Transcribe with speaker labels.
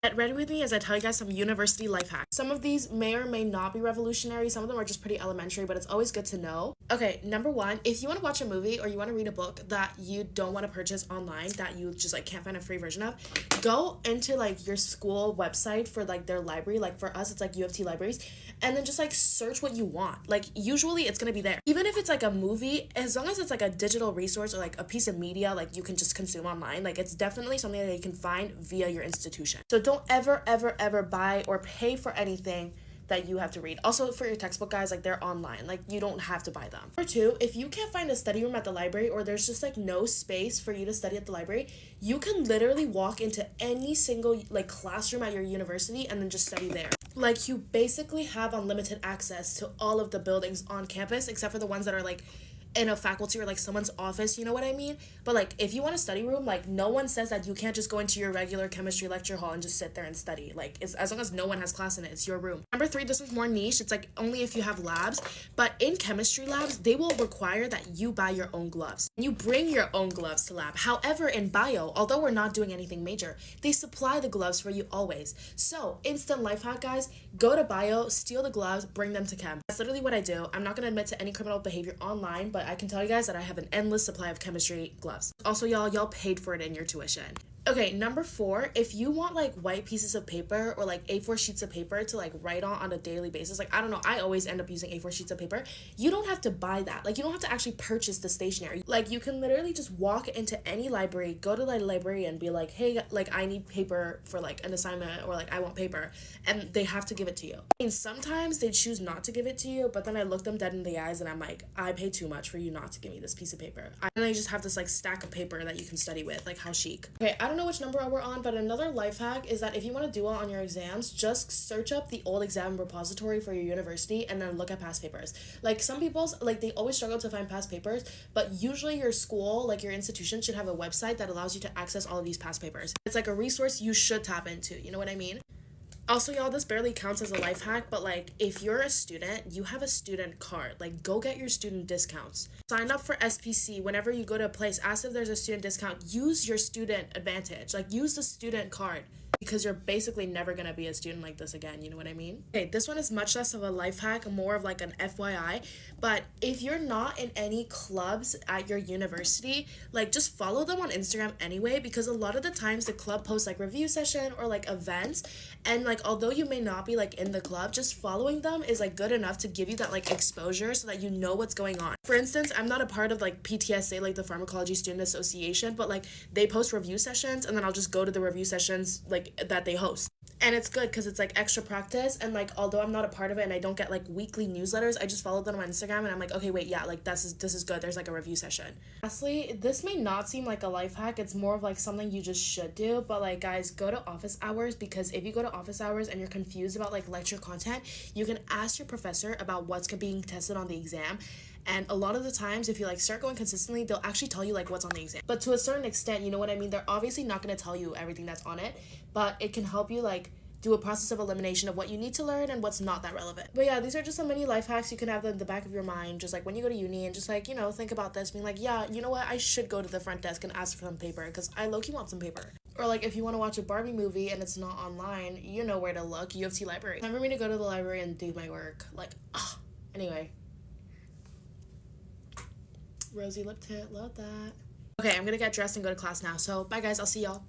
Speaker 1: Get ready with me as I tell you guys some university life hacks. Some of these may or may not be revolutionary. Some of them are just pretty elementary, but it's always good to know. Okay, number one, if you want to watch a movie or you want to read a book that you don't want to purchase online, that you just like can't find a free version of, go into like your school website for like their library. Like for us, it's like U of T libraries, and then just like search what you want. Like usually it's gonna be there. Even if it's like a movie, as long as it's like a digital resource or like a piece of media like you can just consume online, like it's definitely something that you can find via your institution. So don't ever buy or pay for anything that you have to read. Also for your textbook, guys, like they're online, like you don't have to buy them. Number two, if you can't find a study room at the library or there's just like no space for you to study at the library, you can literally walk into any single like classroom at your university and then just study there. Like you basically have unlimited access to all of the buildings on campus except for the ones that are like in a faculty or like someone's office, you know what I mean? But like if you want a study room, like no one says that you can't just go into your regular chemistry lecture hall and just sit there and study. Like it's, as long as no one has class in it, it's your room. Number three, this one's more niche. It's like only if you have labs, but in chemistry labs they will require that you buy your own gloves. You bring your own gloves to lab. However, in bio, although we're not doing anything major, they supply the gloves for you always. So instant life hack, guys, go to bio, steal the gloves, bring them to chem. That's literally what I do. I'm not gonna admit to any criminal behavior online, but I can tell you guys that I have an endless supply of chemistry gloves. Also, y'all paid for it in your tuition. Okay, number four, if you want like white pieces of paper or like A4 sheets of paper to like write on a daily basis, like I don't know, I always end up using A4 sheets of paper. You don't have to buy that. Like you don't have to actually purchase the stationery. Like you can literally just walk into any library, go to the library and be like, hey, like I need paper for like an assignment or like I want paper, and they have to give it to you. I mean, sometimes they choose not to give it to you, but then I look them dead in the eyes and I'm like, I pay too much for you not to give me this piece of paper. And they just have this like stack of paper that you can study with. Like how chic. Okay, I don't know which number we're on, but another life hack is that if you want to do it on your exams, just search up the old exam repository for your university and then look at past papers. Like some people's, like they always struggle to find past papers, but usually your school, like your institution should have a website that allows you to access all of these past papers. It's like a resource you should tap into, you know what I mean? Also, y'all, this barely counts as a life hack, but like if you're a student, you have a student card. Like go get your student discounts. Sign up for SPC whenever you go to a place. Ask if there's a student discount. Use your student advantage. Like use the student card, because you're basically never gonna be a student like this again, you know what I mean? Okay, this one is much less of a life hack, more of like an FYI, but if you're not in any clubs at your university, like just follow them on Instagram anyway, because a lot of the times the club posts like review session or like events, and like although you may not be like in the club, just following them is like good enough to give you that like exposure so that you know what's going on. For instance, I'm not a part of like PTSA, like the Pharmacology Student Association, but like they post review sessions and then I'll just go to the review sessions like that they host, and it's good because it's like extra practice. And like although I'm not a part of it and I don't get like weekly newsletters, I just follow them on Instagram and I'm like, okay, wait, yeah, like this is good, there's like a review session. Lastly, this may not seem like a life hack, it's more of like something you just should do, but like guys, go to office hours, because if you go to office hours and you're confused about like lecture content, you can ask your professor about what's being tested on the exam. And a lot of the times, if you like start going consistently, they'll actually tell you like what's on the exam. But to a certain extent, you know what I mean? They're obviously not going to tell you everything that's on it, but it can help you like do a process of elimination of what you need to learn and what's not that relevant. But yeah, these are just some many life hacks you can have in the back of your mind, just like when you go to uni, and just like, you know, think about this, being like, yeah, you know what, I should go to the front desk and ask for some paper because I low-key want some paper. Or like if you want to watch a Barbie movie and it's not online, you know where to look. U of T library. Time for me to go to the library and do my work. Like, anyway. Rosy lip tint, love that. Okay, I'm gonna get dressed and go to class now. So bye guys, I'll see y'all.